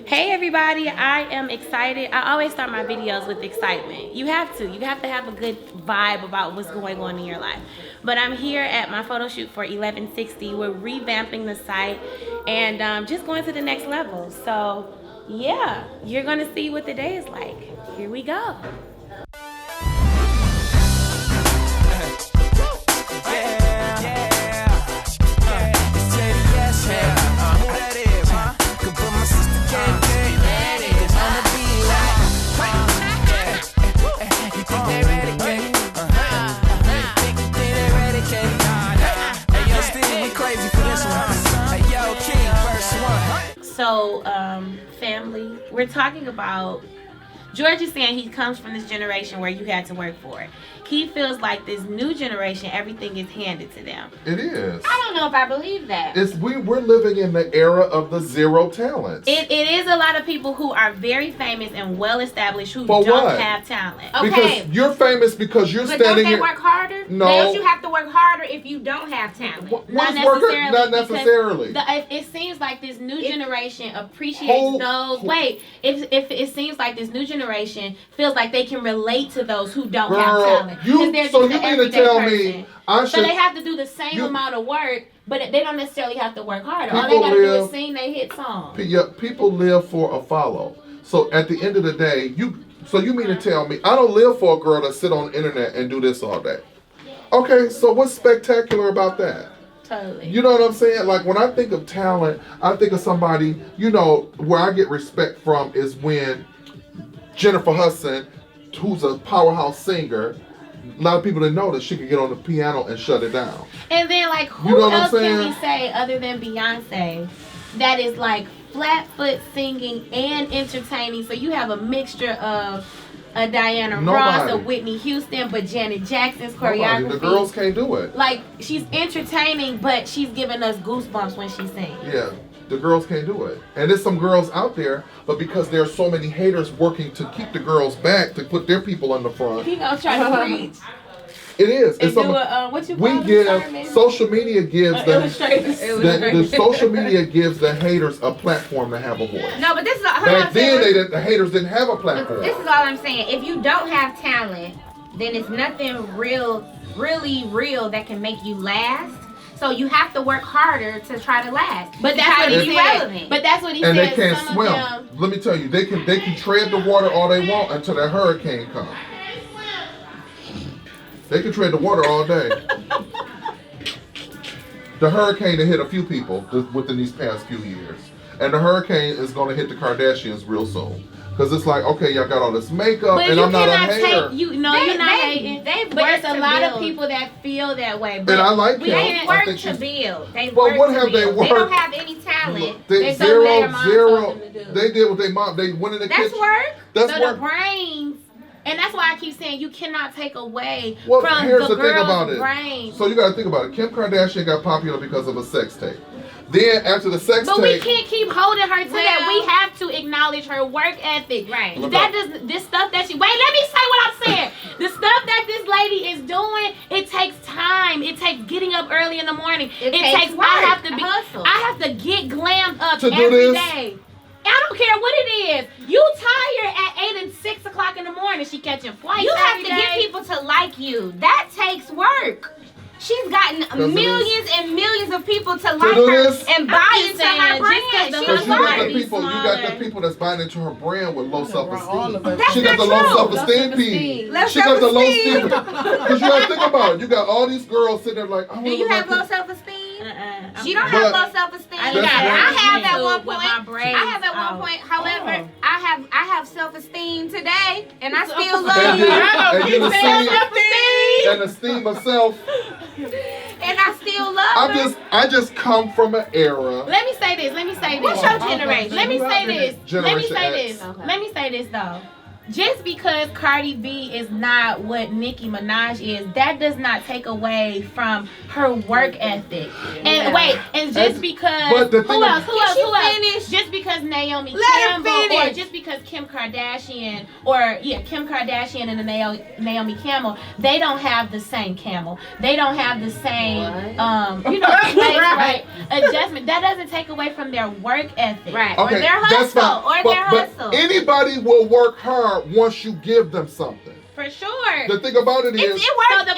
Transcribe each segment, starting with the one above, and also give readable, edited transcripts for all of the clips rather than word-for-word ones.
Hey everybody, I am excited. I always start my videos with excitement. You have to have a good vibe about what's going on in your life. But I'm here at my photo shoot for 1160. We're revamping the site and just going to the next level. So yeah, you're gonna see what the day is like. Here we go. So, family, we're talking about, George is saying he comes from this generation where you had to work for it. He feels like this new generation, everything is handed to them. It is. I don't know if I believe that. We're living in the era of the zero talents. It is a lot of people who are very famous and well established who For don't what? have talent. Okay. Because you're famous because you're But standing don't they here. work harder? No. Don't you have to work harder if you don't have talent? Not necessarily. It seems like this new generation appreciates those. Wait, if it seems like this new generation feels like they can relate to those who don't have talent. So you mean to tell me I should? So they have to do the same amount of work, but they don't necessarily have to work harder. All they gotta do is sing their hit song. People live for a follow. So at the end of the day, you mean to tell me I don't live for a girl to sit on the internet and do this all day? Okay, so what's spectacular about that? Totally. You know what I'm saying? Like when I think of talent, I think of somebody, where I get respect from is when Jennifer Hudson, who's a powerhouse singer, a lot of people didn't know that she could get on the piano and shut it down. And then like who else can we say other than Beyonce that is like flat foot singing and entertaining? So you have a mixture of a Diana Ross, a Whitney Houston, but Janet Jackson's choreography. The girls can't do it. Like she's entertaining, but she's giving us goosebumps when she sings. Yeah. The girls can't do it. And there's some girls out there, but because there are so many haters working to keep the girls back, to put their people on the front. He gonna try to preach. It is. And Social media gives the social media gives the haters a platform to have a voice. No, but this is back then the haters didn't have a platform. This is all I'm saying. If you don't have talent, then it's nothing really real that can make you last. So you have to work harder to try to last. But that's what he said. But that's what he said. And they can't swim. Let me tell you, they can tread the water all they want until that hurricane comes. They can tread the water all day. The hurricane that hit a few people within these past few years. And the hurricane is going to hit the Kardashians real soon. Because it's like, okay, y'all got all this makeup, and I'm not a hater. You're not hating. But it's a lot of people that feel that way. But I like him. They work to build. They what have they worked? They don't have any talent. They did what they mom. They went in the kitchen. That's work. That's work. The brains. And that's why I keep saying you cannot take away from the girl's brain. So you got to think about it. Kim Kardashian got popular because of a sex tape. Then after the sex tape, but we can't keep holding her to that. We have to acknowledge her work ethic. Right. This stuff that she let me say what I'm saying. The stuff that this lady is doing, it takes time. It takes getting up early in the morning. It takes work. I have to get glammed up every day. I don't care what it is. You tired at 8 and 6 o'clock in the morning. She catching flights. You have to get people to like you. That takes work. She's gotten millions and millions of people to like her and buy into her brand. Because you got the people that's buying into her brand with low self-esteem. She got the low self-esteem piece. She got the low self-esteem. Because you got to think about it. You got all these girls sitting there like, do you have low self-esteem? She don't have low self-esteem. I have at one point. However, I have self-esteem today, and I still love you. And esteem of self. And I still love her. I just come from an era. Let me say this. What's your generation? Let me say this. Generation X. Let me say this though. just because Cardi B is not what Nicki Minaj is, that does not take away from her work ethic. And just because who else? Just because Naomi Campbell, or just because Kim Kardashian, and Naomi Campbell, they don't have the same camel. They don't have the same adjustment. That doesn't take away from their work ethic, right? Okay, or their hustle, but anybody will work hard once you give them something. For sure. The thing about it is, it takes work to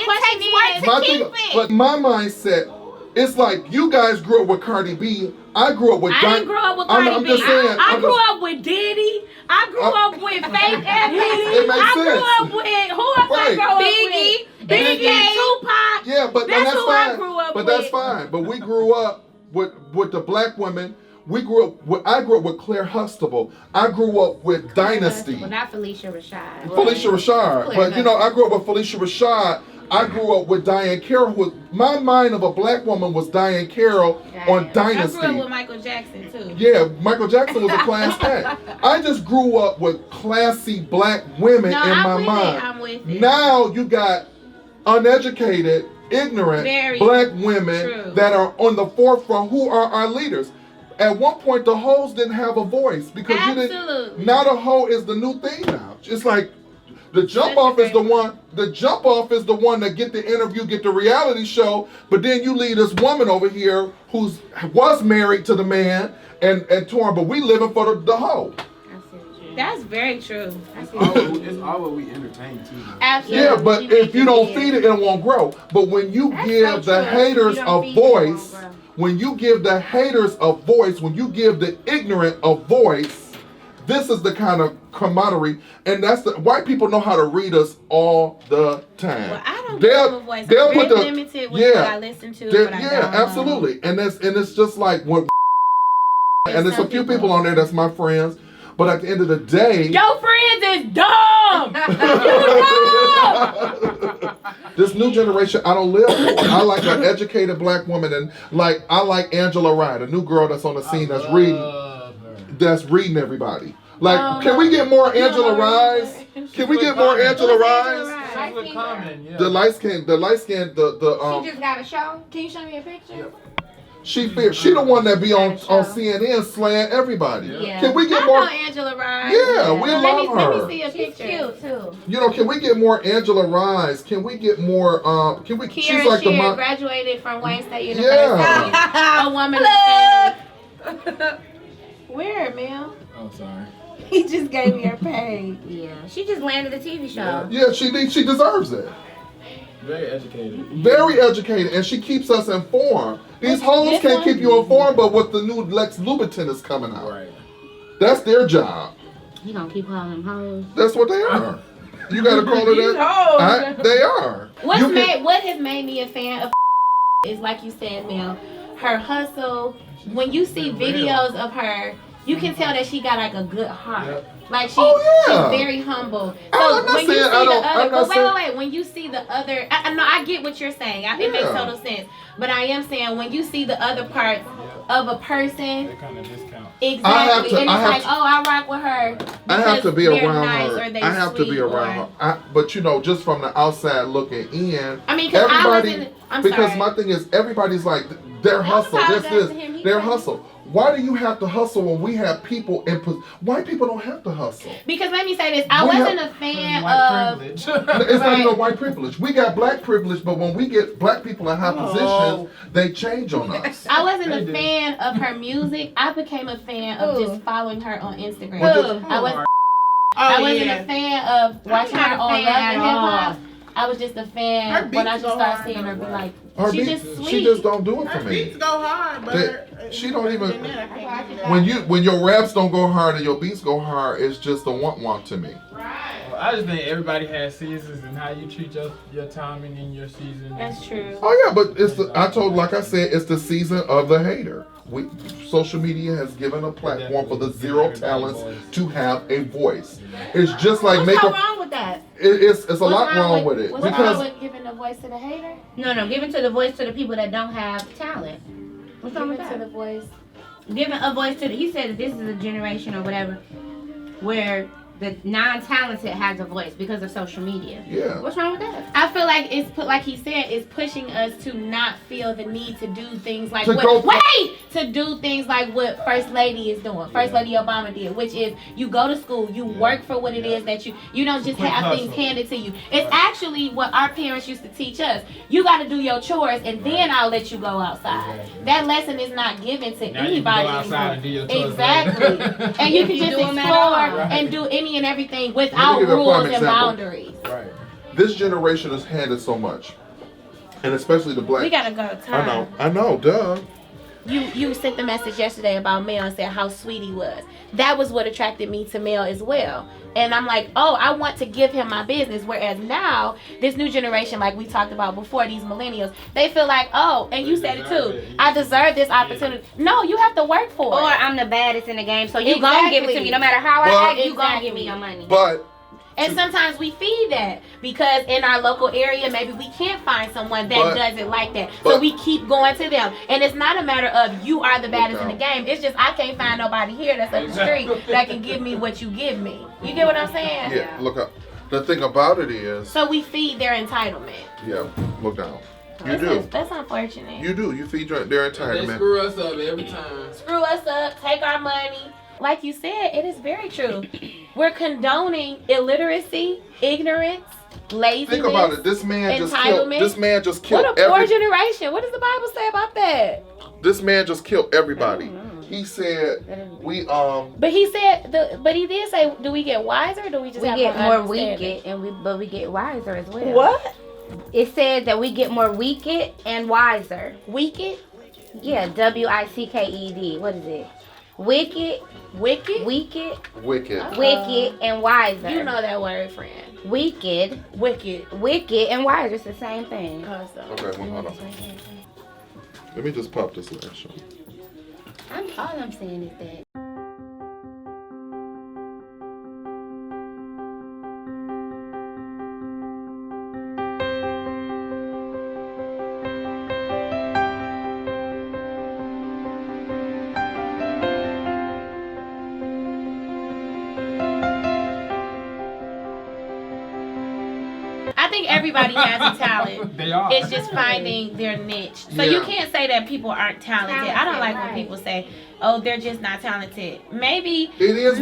keep it. But my mindset, it's like you guys grew up with Cardi B. I grew up with. I didn't grow up with Cardi B. Just saying, I grew up with Diddy. I grew up with Faith Evans. It makes sense. Grew up with who else I grew up with? Biggie, Tupac. Yeah, but that's who fine. I grew up with. That's fine. But we grew up with the black women. I grew up with Claire Huxtable. I grew up with Dynasty. Well, not Felicia Rashad. Felicia Rashad. But I grew up with Felicia Rashad. I grew up with Diane Carroll. My mind of a black woman was Diane Carroll on Dynasty. I grew up with Michael Jackson too. Yeah, Michael Jackson was a class act. I just grew up with classy black women in my mind. I'm with it. Now you got uneducated, ignorant black women that are on the forefront who are our leaders. At one point, the hoes didn't have a voice because you didn't. Now the hoe is the new thing now. It's like the jump off is the one. The jump off is the one that get the interview, get the reality show. But then you leave this woman over here who was married to the man and torn. But we living for the hoe. That's very true. It's all what we entertain too. Absolutely. Yeah, but if you don't feed it, it won't grow. But when you give the haters a voice. When you give the haters a voice, when you give the ignorant a voice, this is the kind of camaraderie, and that's the white people know how to read us all the time. Well, I don't give them a voice. I'm very limited with what I listen to. Absolutely, and it's just like when, and there's a few people on there that's my friends. But at the end of the day, your friends is dumb. You dumb. This new generation, I don't live for. I like an educated black woman, and I like Angela Rye, the new girl that's on the scene that's reading everybody. Like, can we get more Angela Ryes? Can we get more Angela Ryes? The light skin, She just got a show. Can you show me a picture? Yep. She the one that be on CNN slaying everybody. Yeah. Can we get more? I know Angela Rye. Yeah, we love her. Let me see a picture. She's cute too. Can we get more Angela Ryes? Can we get more? Can we? Kierra Sheard graduated from Wayne State University. Yeah. A woman of Where, Mel? Oh, sorry. He just gave me her page. Yeah, she just landed a TV show. Yeah, she deserves it. Very educated. Very educated, and she keeps us informed. These hoes can't keep you informed, but what the new Lex Lubriton is coming out. Right. That's their job. You gonna keep calling them hoes? That's what they are. You gotta call it that. They are. What has made me a fan of is, like you said, Mel, her hustle. When you see videos of her, you can tell that she got like a good heart. Yep. Like she's very humble. So when you see the other, wait. When you see the other, I get what you're saying. It makes total sense. But I am saying when you see the other parts of a person, they kind of discount. Exactly, and it's like, I rock with her. I have to be around her. I have to be around her. But just from the outside looking in, I mean, because my thing is everybody's like their hustle. Their hustle. Why do you have to hustle when we have people in? White people don't have to hustle. Because let me say this, I wasn't a fan of. It's not even white privilege. We got black privilege, but when we get black people in high positions, they change on us. I wasn't a fan of her music. I became a fan of just following her on Instagram. I wasn't a fan of watching her on Love and Hip Hop. I was just a fan when I just started seeing her be like, she's just sweet. She just don't do it for me. Her beats go hard, but she don't even. When your raps don't go hard and your beats go hard, it's just a want to me. Right. Well, I just think everybody has seasons and how you treat your timing in your season. That's true. Oh yeah, but like I said, it's the season of the hater. Social media has given a platform for the zero talents to have a voice. It's just like What's wrong with that? It's a lot wrong with it. What's wrong with giving a voice to the hater? No, giving the voice to the people that don't have talent. What's wrong with that? Giving a voice. Giving a voice to he said that this is a generation or whatever where the non-talented has a voice because of social media. Yeah. What's wrong with that? I feel like it's like he said, it's pushing us to not feel the need to do things like to do things like what First Lady is doing. First Lady Obama did, which is you go to school, you work for what it is that you don't just have things handed to you. It's actually what our parents used to teach us. You got to do your chores and then I'll let you go outside. Exactly. That lesson is not given to Now anybody you can go outside and do your chores exactly. And you can just explore and do any and everything without rules and boundaries. Right. This generation is handed so much, and especially the black. We gotta go. Time. I know, duh. You sent the message yesterday about Mel and said how sweet he was. That was what attracted me to Mel as well. And I'm like, oh, I want to give him my business. Whereas now, this new generation, like we talked about before, these millennials, they feel like, oh, and you said it too, I deserve this opportunity. No, you have to work for it. Or I'm the baddest in the game, so you gonna give it to me. No matter how I act, you gonna give me your money. And sometimes we feed that because in our local area, maybe we can't find someone that does it like that. So we keep going to them. And it's not a matter of you are the baddest in the game. It's just I can't find nobody here that's up the street that can give me what you give me. You get what I'm saying? Yeah, look up. The thing about it is... So we feed their entitlement. Yeah, look down. You do. That's unfortunate. You do. You feed their entitlement. They screw us up every time. Screw us up, take our money. Like you said, it is very true. We're condoning illiteracy, ignorance, laziness. Think about it. This man just killed. What a poor generation. What does the Bible say about that? This man just killed everybody. He said we But he said but he did say, do we get wiser or do we just get more wicked but we get wiser as well? What? It said that we get more wicked and wiser. Wicked? Yeah, WICKED. What is it? Wicked, and wiser. You know that word, friend. Wicked, and wiser. It's the same thing. Okay, well, hold on. Let me just pop this last show. All I'm saying is that. I think everybody has a talent. They are. It's just finding their niche. So you can't say that people aren't talented. I don't like when people say, oh, they're just not talented. Maybe it is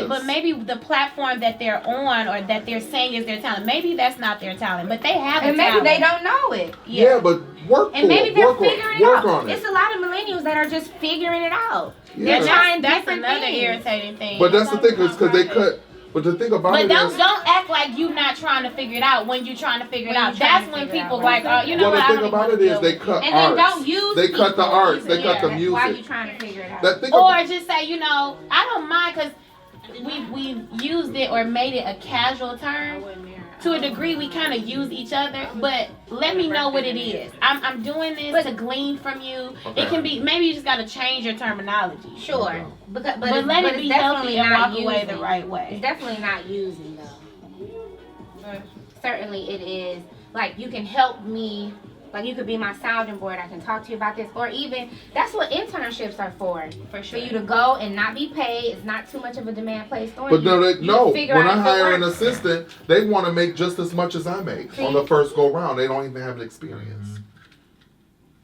but maybe the platform that they're on or that they're saying is their talent, maybe that's not their talent, but they have a talent. And maybe they don't know it. Yeah, but work and maybe they're figuring it out. On it. It's a lot of millennials that are just figuring it out. Yeah. They're trying that's another irritating thing. But that's the thing, is because they cut. But the thing about it is... don't act like you not trying to figure it out when you trying to figure it out. That's when people like, oh, you know what? Well, the thing about it is they cut and arts. They don't use they cut the arts. They cut the music. Why are you trying to figure it out? Or just say, you know, I don't mind because we used it or made it a casual term. To a degree, we kind of use each other, but let me know what it is. I'm doing this to glean from you. Okay. It can be, maybe you just got to change your terminology. Sure. But let it be healthy and walk away the right way. It's definitely not using, though. Certainly it is. Like, you can help me. Like, you could be my sounding board. I can talk to you about this. Or even, that's what internships are for. For sure. For you to go and not be paid. It's not too much of a demand placed on you. But no, when I hire an assistant, they want to make just as much as I make on the first go round. They don't even have an experience.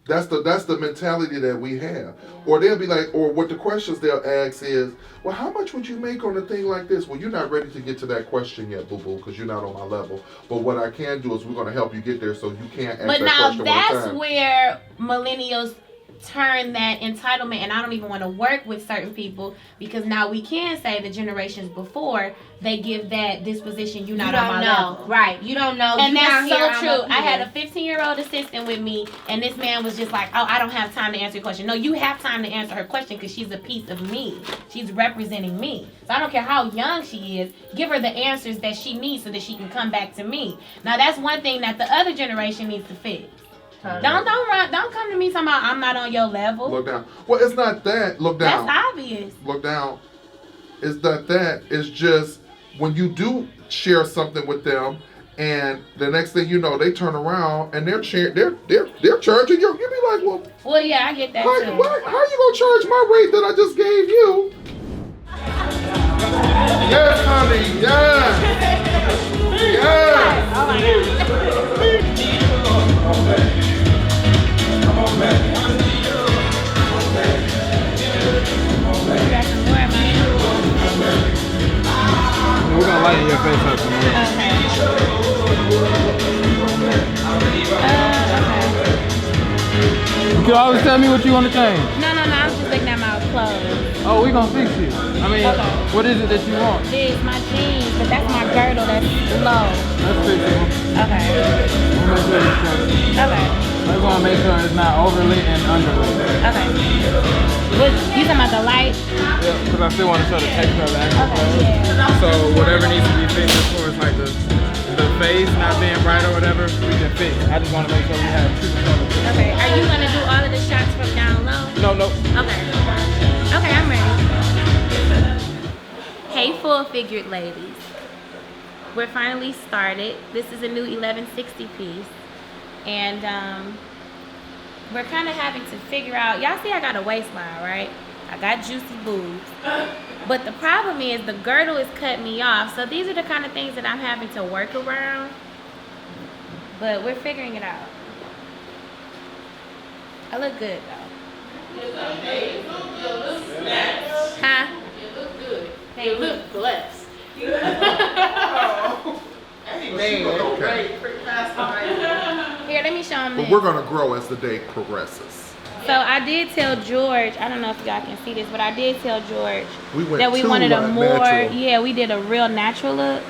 That's the mentality that we have. Or they'll be like, or what the questions they'll ask is, well, how much would you make on a thing like this? Well, you're not ready to get to that question yet, boo-boo, because you're not on my level. But what I can do is we're going to help you get there so you can't ask that question one time. But now that's where millennials turn that entitlement, and I don't even want to work with certain people because now we can say the generations before they give that disposition, you're not on my level. Right, you don't know. And that's so true. I had a 15-year-old assistant with me, and this man was just like, oh, I don't have time to answer your question. No, you have time to answer her question because she's a piece of me. She's representing me. So I don't care how young she is, give her the answers that she needs so that she can come back to me. Now that's one thing that the other generation needs to fix. Don't come to me talking about I'm not on your level. Look down. Well, it's not that. Look down. That's obvious. Look down. It's not that. It's just when you do share something with them, and the next thing you know, they turn around and they're charging you. You be like, well, yeah, I get that too. How are you gonna charge my rate that I just gave you? Yes, honey. lighten your face up some more. Okay. Okay. You can always tell me what you want to change. No, I'm just looking at my clothes. Oh, we gonna fix it. I mean, Okay. what is it that you want? This, my jeans, but that's my girdle that's low. Let's fix it. Okay. We'll make sure it's straight. Okay. I just want to make sure it's not overlit and underlit. Okay. What, you talking about the light? Yeah, because I still want to show the texture of the actual Okay, clothes. yeah. So whatever needs to be fixed as far as like the face not being bright or whatever, we can fix. I just want to make sure we have true color. Okay. Are you gonna do all of the shots from down low? No. Okay. Okay, I'm ready. Hey, full-figured ladies. We're finally started. This is a new 1160 piece. And we're kind of having to figure out, y'all see I got a waistline, right? I got juicy boobs. But the problem is the girdle is cutting me off. So these are the kind of things that I'm having to work around. But we're figuring it out. I look good though. Huh? You look good. Thank You look blessed. Okay. Here, let me show them But this. we're gonna grow as the day progresses. So I did tell George, I don't know if y'all can see this, but I did tell George We went that we too, wanted a more, natural. yeah, we did a real natural look.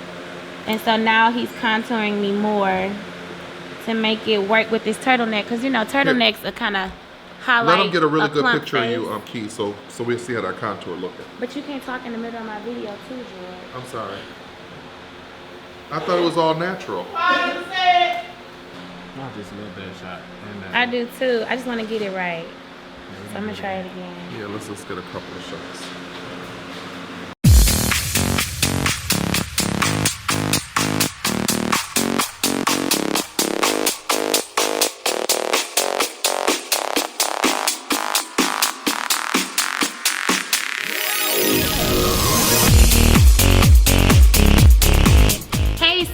And so now he's contouring me more to make it work with this turtleneck. Because, you know, turtlenecks are kind of highlight Let them get a really good plump picture of you, face. Key, so we'll see how that contour looking. But you can't talk in the middle of my video too, George. I'm sorry. I thought it was all natural. I just love that shot. And, I do too. I just want to get it right. So I'm going to try it again. Yeah, let's just get a couple of shots.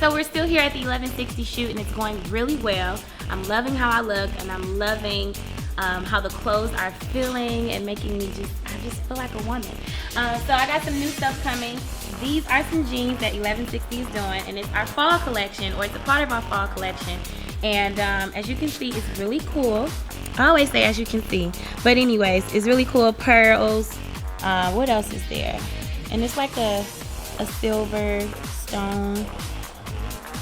So we're still here at the 1160 shoot and it's going really well. I'm loving how I look and I'm loving how the clothes are feeling and making me I just feel like a woman. So I got some new stuff coming. These are some jeans that 1160 is doing and it's our fall collection, or it's a part of our fall collection. And as you can see, it's really cool. I always say as you can see, but anyways, it's really cool. Pearls. What else is there? And it's like a silver stone.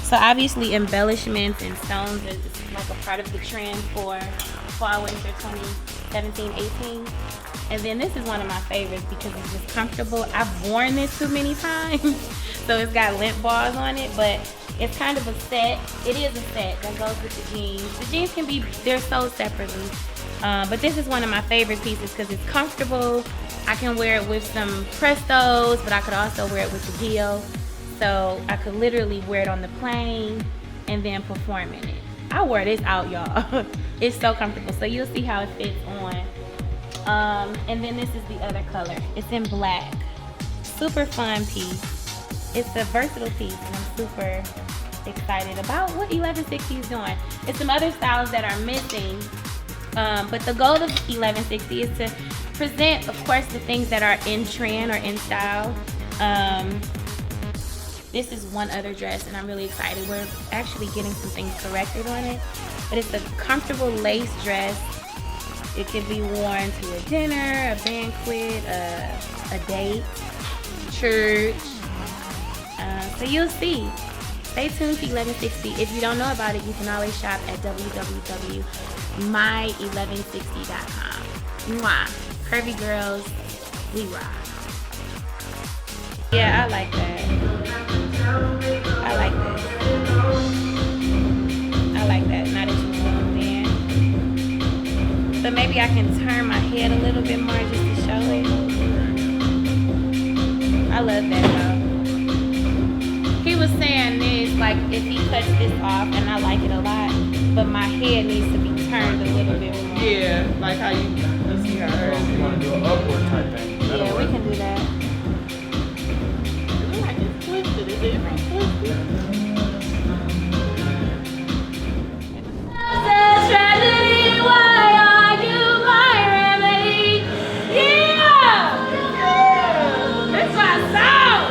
So obviously embellishments and stones is like a part of the trend for fall winter 2017-18. And then this is one of my favorites because it's just comfortable. I've worn this too many times. So it's got lint bars on it, but it's kind of a set. It is a set that goes with the jeans. The jeans can be, they're sold separately. But this is one of my favorite pieces because it's comfortable. I can wear it with some Prestos, but I could also wear it with the heel. So I could literally wear it on the plane and then perform in it. I wear this out, y'all. It's so comfortable. So you'll see how it fits on. And then this is the other color. It's in black. Super fun piece. It's a versatile piece and I'm super excited about what 1160 is doing. It's some other styles that are missing. But the goal of 1160 is to present, of course, the things that are in trend or in style. This is one other dress and I'm really excited. We're actually getting some things corrected on it. But it's a comfortable lace dress. It can be worn to a dinner, a banquet, a date, church. So you'll see. Stay tuned to 1160. If you don't know about it, you can always shop at www.my1160.com. Mwah. Curvy girls, we rock. Yeah, I like that. I like that. I like that. Now that you zoomed in. So maybe I can turn my head a little bit more just to show it. I love that though. He was saying this, like if he cuts this off, and I like it a lot, but my head needs to be turned a little bit more. Yeah, like how you, let's see how hers. You want to do an upward type thing. Yeah, we can do that. Like it's twisted. Is it twisted? Tragedy, why are you my remedy? Yeah! That's my song!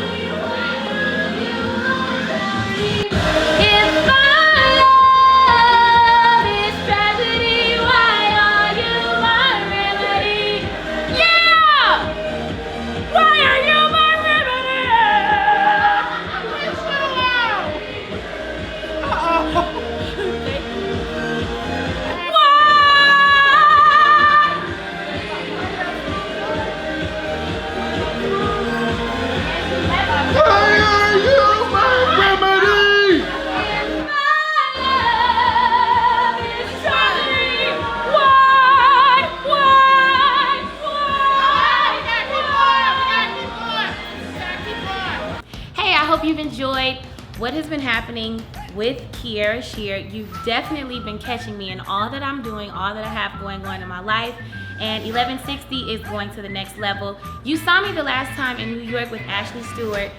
hope you've enjoyed what has been happening with Kierra Sheard. You've definitely been catching me in all that I'm doing, all that I have going on in my life. And 1160 is going to the next level. You saw me the last time in New York with Ashley Stewart,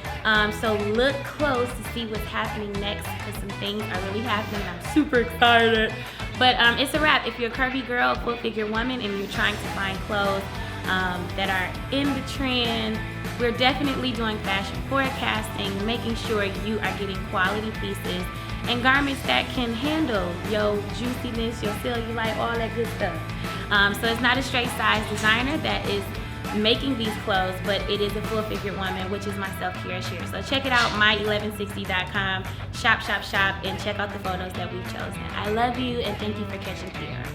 so look close to see what's happening next, because some things are really happening. I'm super excited. But it's a wrap. If you're a curvy girl, full-figure woman, and you're trying to find clothes that are in the trend, we're definitely doing fashion forecasting, making sure you are getting quality pieces and garments that can handle your juiciness, your cellulite, all that good stuff. So it's not a straight size designer that is making these clothes, but it is a full figure woman, which is myself, Kierra Sheard. So check it out, my1160.com, shop, and check out the photos that we've chosen. I love you, and thank you for catching Kierra.